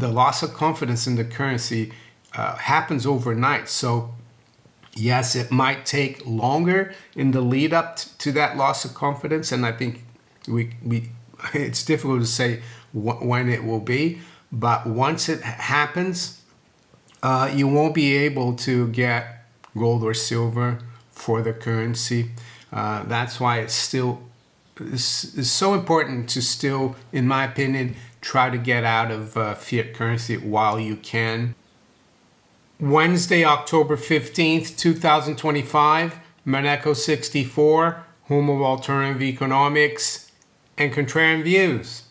the loss of confidence in the currency happens overnight. So yes, it might take longer in the lead up to that loss of confidence, and I think we it's difficult to say when it will be. But once it happens, you won't be able to get gold or silver for the currency. That's why it's so important to still, in my opinion, try to get out of fiat currency while you can. Wednesday, October 15th, 2025, Maneco 64, home of alternative economics and contrarian views.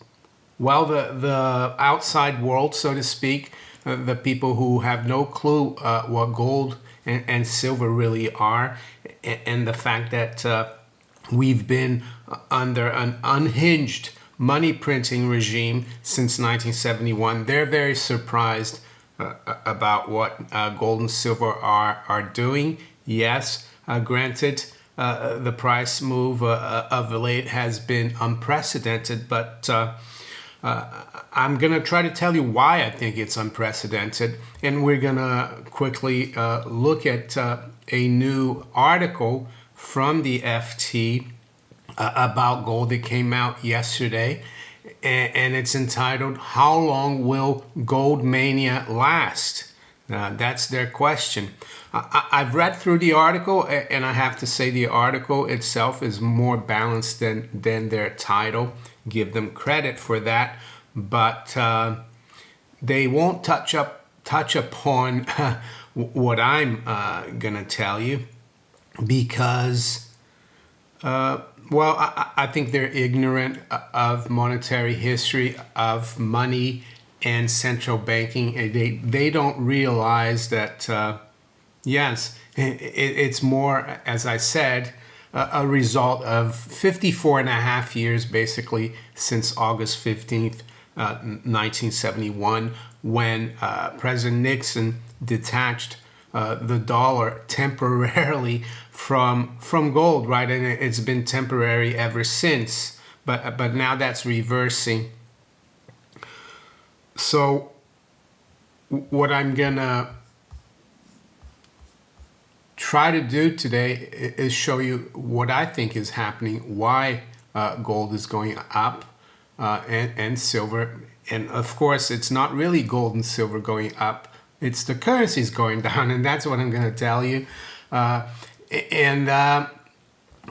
Well, the outside world, so to speak, the people who have no clue what gold and silver really are, and the fact that we've been under an unhinged money printing regime since 1971, they're very surprised about what gold and silver are doing. Yes, granted, the price move of late has been unprecedented, but I'm going to try to tell you why I think it's unprecedented. And we're going to quickly look at a new article from the FT about gold that came out yesterday. And it's entitled, "How Long Will Gold Mania Last?" That's their question. I've read through the article, and I have to say the article itself is more balanced than their title. Give them credit for that, but they won't touch upon what I'm gonna tell you, because well, I think they're ignorant of monetary history, of money and central banking. They don't realize that yes, it's more, as I said, a result of 54 and a half years, basically, since August 15th, 1971, when President Nixon detached the dollar temporarily from gold, right? And it's been temporary ever since, but now that's reversing. So what I'm gonna try to do today is show you what I think is happening, why gold is going up and silver. And of course, it's not really gold and silver going up, it's the currencies going down, and that's what I'm going to tell you.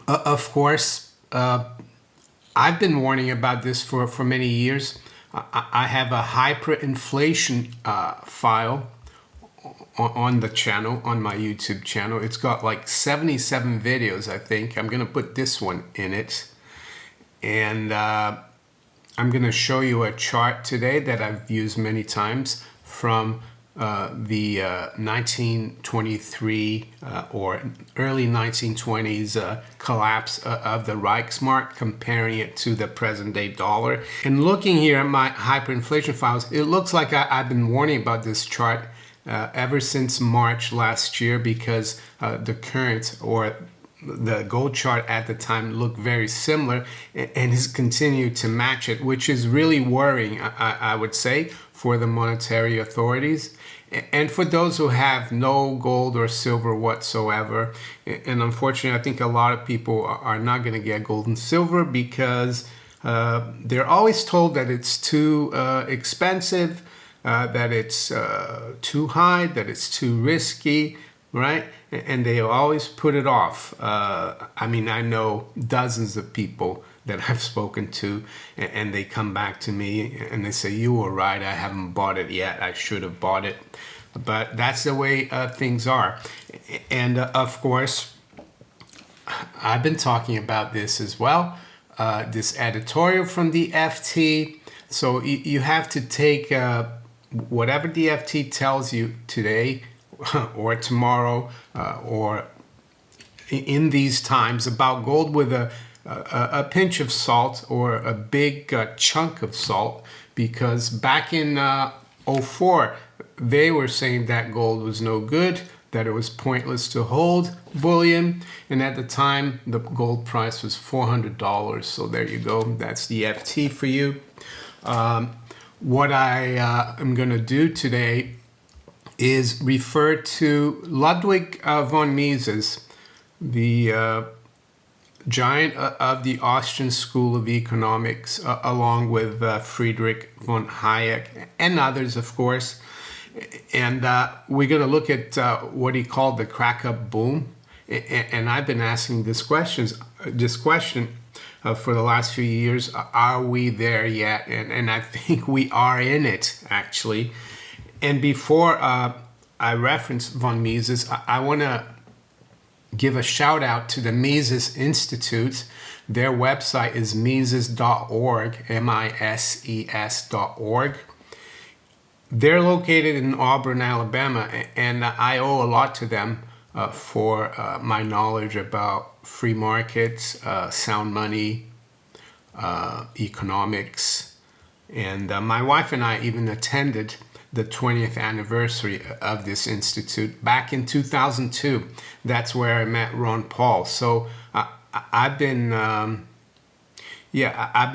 Of course, I've been warning about this for many years. I have a hyperinflation file on the channel, on my YouTube channel. It's got like 77 videos, I think. I'm going to put this one in it. And I'm going to show you a chart today that I've used many times from the 1923 or early 1920s collapse of the Reichsmark, comparing it to the present day dollar. And looking here at my hyperinflation files, it looks like I've been warning about this chart ever since March last year, because the current, or the gold chart at the time, looked very similar and has continued to match it, which is really worrying, I would say, for the monetary authorities and for those who have no gold or silver whatsoever. And unfortunately, I think a lot of people are not going to get gold and silver because they're always told that it's too expensive, that it's too high, that it's too risky, right? And they always put it off. I mean, I know dozens of people that I've spoken to, and they come back to me and they say, "You were right, I haven't bought it yet, I should have bought it." But that's the way things are. And of course, I've been talking about this as well, this editorial from the FT. So you have to take whatever the FT tells you today or tomorrow or in these times about gold with a pinch of salt, or a big chunk of salt, because back in 04 they were saying that gold was no good, that it was pointless to hold bullion, and at the time the gold price was $400. So there you go, that's the FT for you. what I am going to do today is refer to Ludwig von Mises, the giant of the Austrian School of Economics, along with Friedrich von Hayek and others, of course. And we're going to look at what he called the crack-up boom. And I've been asking this question for the last few years. Are we there yet? And I think we are in it, actually. And before I reference von Mises, I want to give a shout out to the Mises Institute. Their website is mises.org, mises.org. They're located in Auburn, Alabama, and I owe a lot to them for my knowledge about free markets, sound money, economics. And my wife and I even attended the 20th anniversary of this institute back in 2002. That's where I met Ron Paul. So I've been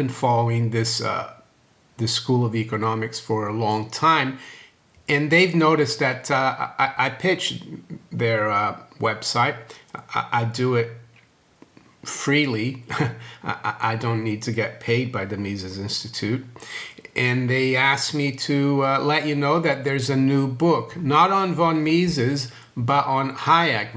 following this the School of Economics for a long time, and they've noticed that I pitch their website. I do it freely. I don't need to get paid by the Mises Institute. And they asked me to let you know that there's a new book, not on von Mises, but on Hayek,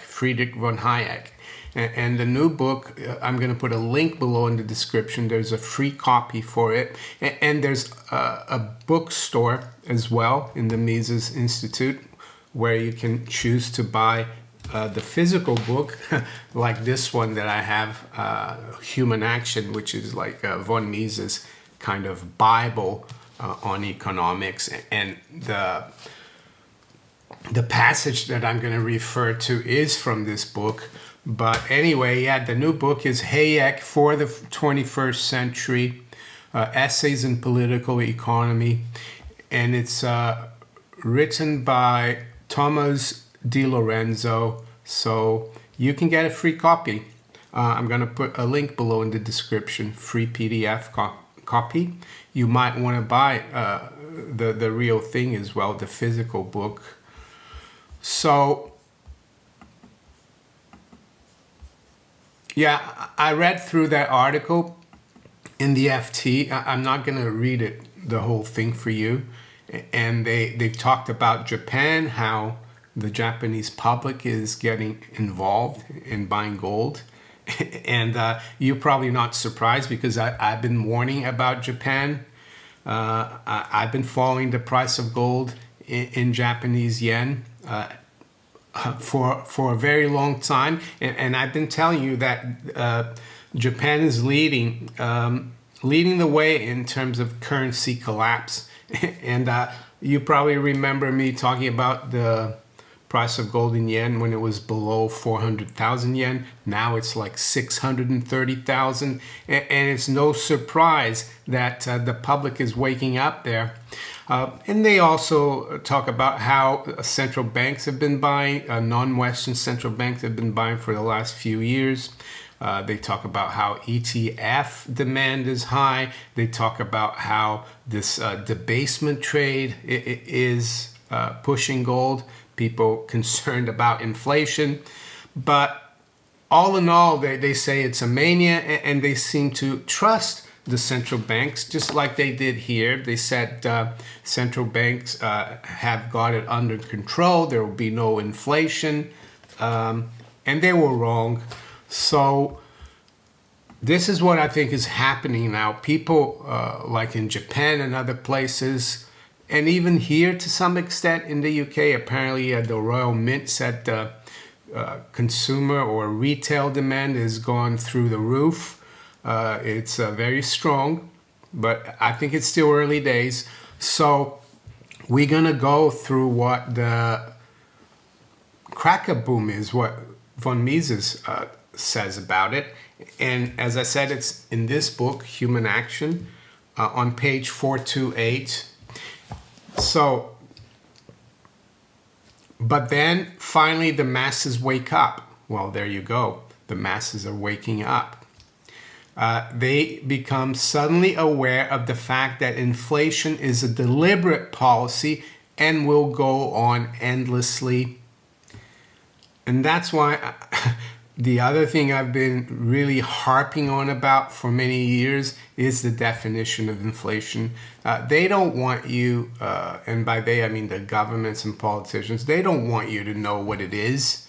Friedrich von Hayek. And the new book, I'm going to put a link below in the description. There's a free copy for it. And there's a bookstore as well in the Mises Institute where you can choose to buy the physical book, like this one that I have, Human Action, which is like von Mises' kind of Bible on economics. And the passage that I'm going to refer to is from this book. But anyway, yeah, the new book is Hayek for the 21st Century, Essays in Political Economy. And it's written by Thomas Di Lorenzo. So you can get a free copy. I'm going to put a link below in the description, free PDF copy. You might want to buy the real thing as well, the physical book. So yeah, I read through that article in the FT. I'm not going to read it, the whole thing for you. And they've talked about Japan, how the Japanese public is getting involved in buying gold. And you're probably not surprised because I've been warning about Japan. I've been following the price of gold in Japanese yen for a very long time, and I've been telling you that Japan is leading the way in terms of currency collapse. And you probably remember me talking about the price of gold in yen when it was below 400,000 yen. Now it's like 630,000, and it's no surprise that the public is waking up there. And they also talk about how central banks have been buying, non-Western central banks have been buying for the last few years. They talk about how ETF demand is high. They talk about how this debasement trade is pushing gold. People concerned about inflation. But all in all, they say it's a mania, and they seem to trust the central banks, just like they did here. They said central banks have got it under control. There will be no inflation. And they were wrong. So this is what I think is happening now. People like in Japan and other places, and even here to some extent in the UK, apparently the Royal Mint said consumer or retail demand has gone through the roof. It's very strong, but I think it's still early days. So we're going to go through what the cracker boom is, what von Mises says about it. And as I said, it's in this book, Human Action, on page 428. So, but then finally the masses wake up. Well, there you go. The masses are waking up. they become suddenly aware of the fact that inflation is a deliberate policy and will go on endlessly. And that's why the other thing I've been really harping on about for many years is the definition of inflation. They don't want you, and by they I mean the governments and politicians, they don't want you to know what it is.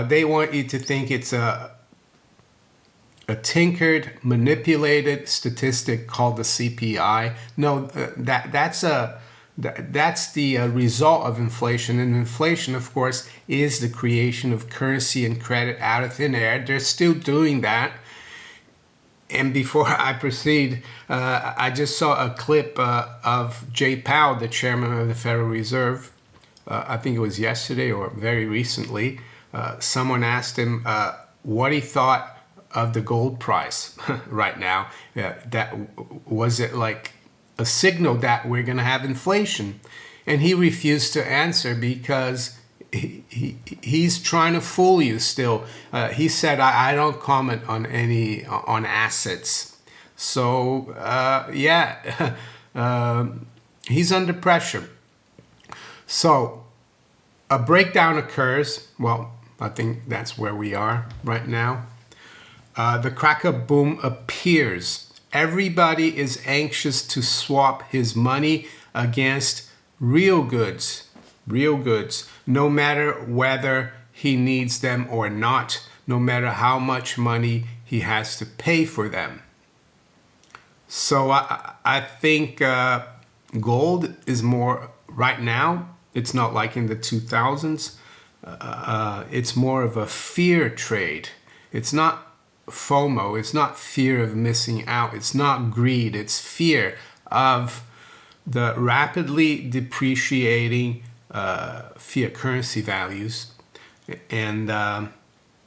They want you to think it's a tinkered, manipulated statistic called the CPI. No, that's the result of inflation. And inflation, of course, is the creation of currency and credit out of thin air. They're still doing that. And before I proceed, I just saw a clip of Jay Powell, the chairman of the Federal Reserve. I think it was yesterday or very recently. Someone asked him what he thought of the gold price right now. That was it like a signal that we're going to have inflation? And he refused to answer because he's trying to fool you still. He said, I don't comment on on assets. So he's under pressure. So a breakdown occurs. Well, I think that's where we are right now. The cracker boom appears. Everybody is anxious to swap his money against real goods, no matter whether he needs them or not, no matter how much money he has to pay for them. So I think gold is more, right now, it's not like in the 2000s. It's more of a fear trade. It's not FOMO, it's not fear of missing out, it's not greed, it's fear of the rapidly depreciating fiat currency values. And the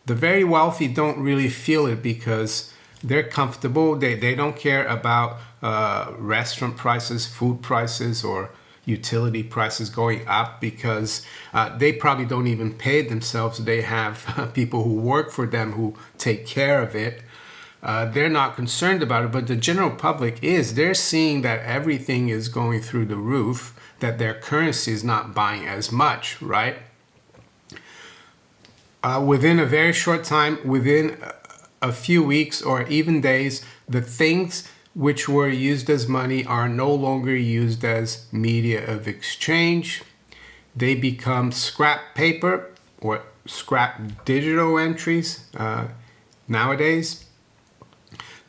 very wealthy don't really feel it because they're comfortable. They don't care about restaurant prices, food prices, or utility prices going up because they probably don't even pay it themselves. They have people who work for them who take care of it. They're not concerned about it, but the general public is. They're seeing that everything is going through the roof, that their currency is not buying as much, right? Within a very short time, within a few weeks or even days, the things which were used as money are no longer used as media of exchange. They become scrap paper or scrap digital entries nowadays.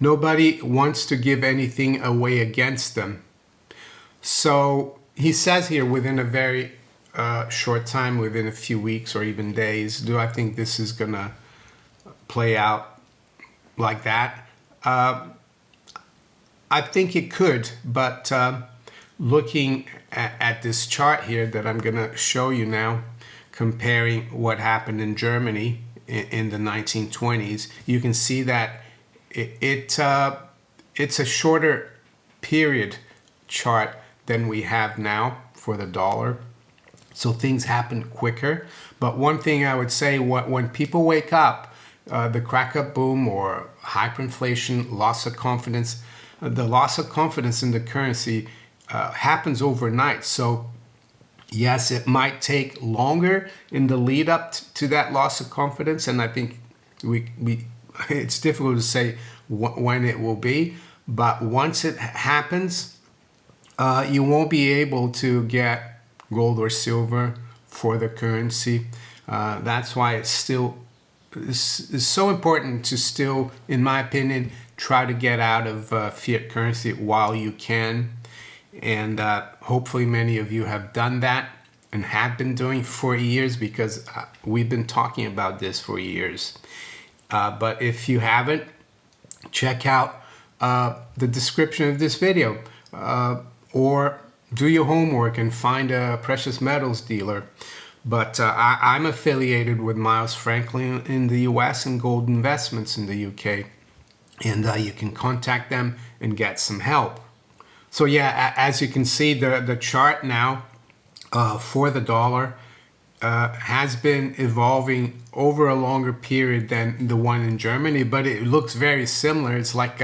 Nobody wants to give anything away against them. So he says here within a very short time, within a few weeks or even days, do I think this is going to play out like that? I think it could, but looking at this chart here that I'm going to show you now, comparing what happened in Germany in the 1920s, you can see that it's a shorter period chart than we have now for the dollar. So things happen quicker. But one thing I would say, when people wake up, the crack-up boom or hyperinflation, loss of confidence, the loss of confidence in the currency happens overnight. So yes, it might take longer in the lead up to that loss of confidence. And I think it's difficult to say when it will be. But once it happens, you won't be able to get gold or silver for the currency. That's why it's so important to still, in my opinion, try to get out of fiat currency while you can. And hopefully many of you have done that and have been doing for years, because we've been talking about this for years. But if you haven't, check out the description of this video, or do your homework and find a precious metals dealer. But I'm affiliated with Miles Franklin in the US and Gold Investments in the UK. And you can contact them and get some help. So yeah, as you can see, the chart now for the dollar, has been evolving over a longer period than the one in Germany, but it looks very similar. It's like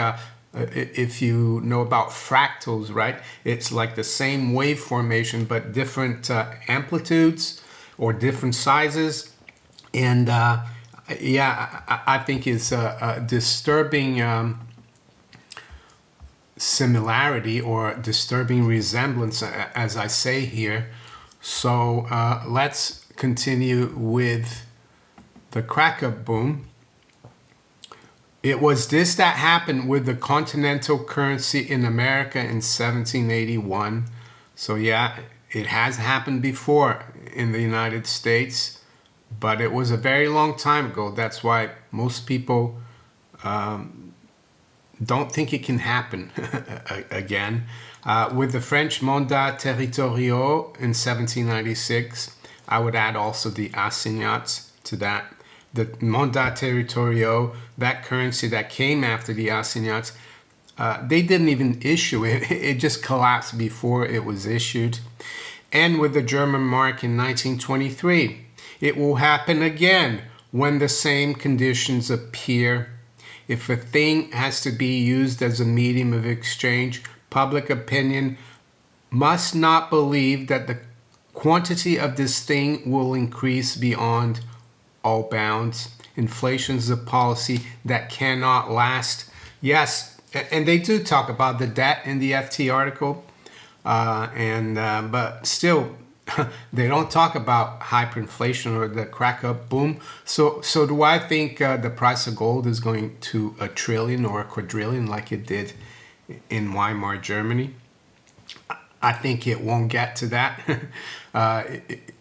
if you know about fractals, right? It's like the same wave formation, but different amplitudes or different sizes. And yeah, I think it's a disturbing similarity or disturbing resemblance, as I say here. So let's continue with the crack-up boom. It was this that happened with the continental currency in America in 1781. So yeah, it has happened before in the United States, but it was a very long time ago. That's why most people don't think it can happen again. With the French mandats territoriaux in 1796, I would add also the assignats to that. The mandats territoriaux, that currency that came after the assignats, they didn't even issue it. It just collapsed before it was issued. And with the German mark in 1923, it will happen again when the same conditions appear. If a thing has to be used as a medium of exchange, public opinion must not believe that the quantity of this thing will increase beyond all bounds. Inflation is a policy that cannot last. Yes, and they do talk about the debt in the FT article, but still, they don't talk about hyperinflation or the crack-up boom. So do I think the price of gold is going to a trillion or a quadrillion like it did in Weimar, Germany? I think it won't get to that.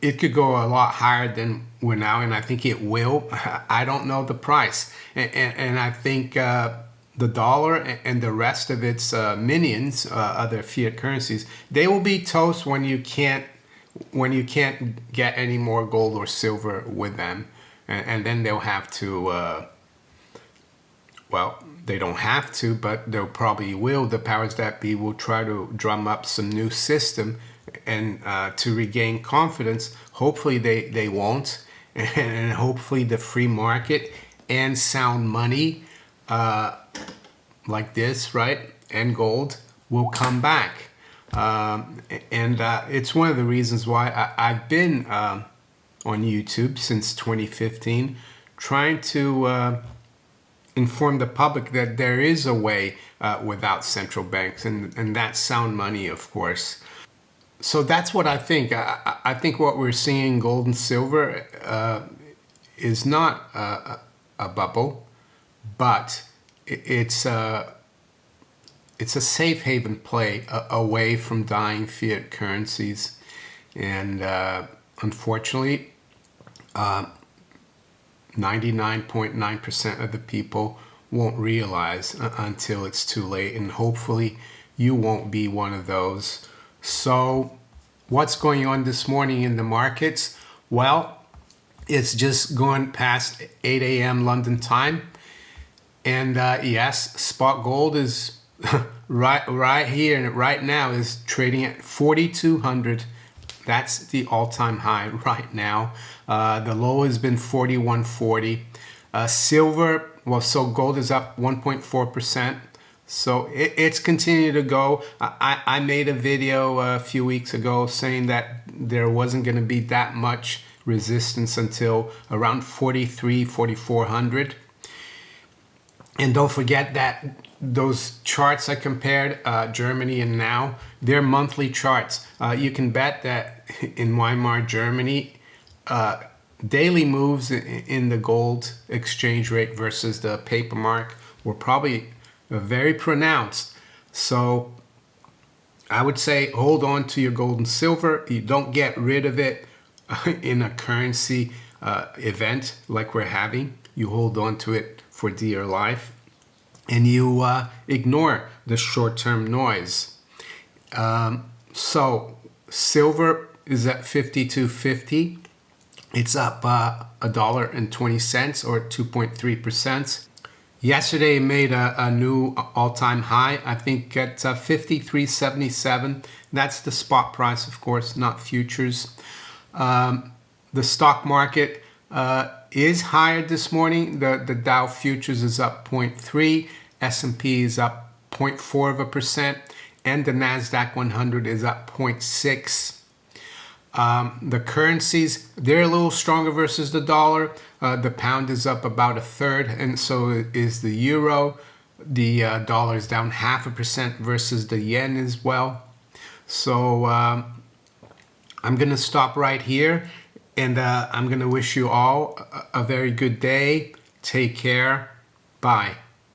It could go a lot higher than we're now, and I think it will. I don't know the price. And I think the dollar and the rest of its minions, other fiat currencies, they will be toast when you can't get any more gold or silver with them. And then they'll have to, well, they don't have to, but they'll probably will. The powers that be will try to drum up some new system and to regain confidence. Hopefully they won't. And hopefully the free market and sound money like this, right, and gold will come back. It's one of the reasons why I've been on YouTube since 2015 trying to inform the public that there is a way without central banks, and that's sound money, of course. So that's what I think. I think what we're seeing in gold and silver is not a bubble, but it's a safe haven play away from dying fiat currencies. And unfortunately, 99.9% of the people won't realize until it's too late. And hopefully you won't be one of those. So what's going on this morning in the markets? Well, it's just gone past 8 a.m. London time. And yes, spot gold is right here and right now is trading at 4,200. That's the all-time high right now. The low has been 4,140. Silver, well, so gold is up 1.4%. So it's continuing to go. I made a video a few weeks ago saying that there wasn't going to be that much resistance until around 4,400. And don't forget that those charts I compared, Germany and now, they're monthly charts. You can bet that in Weimar, Germany, daily moves in the gold exchange rate versus the paper mark were probably very pronounced. So I would say hold on to your gold and silver. You don't get rid of it in a currency event like we're having. You hold on to it for dear life, and you ignore the short-term noise. So silver is at 52.50. It's up $1.20 or 2.3%. Yesterday it made a new all-time high, I think at 53.77. That's the spot price, of course, not futures. The stock market is higher this morning. The Dow futures is up 0.3, S&P is up 0.4%, and the NASDAQ 100 is up 0.6. The currencies, they're a little stronger versus the dollar. The pound is up about a third, and so is the euro. The dollar is down 0.5% versus the yen as well. So I'm going to stop right here, and I'm going to wish you all a very good day. Take care. Bye.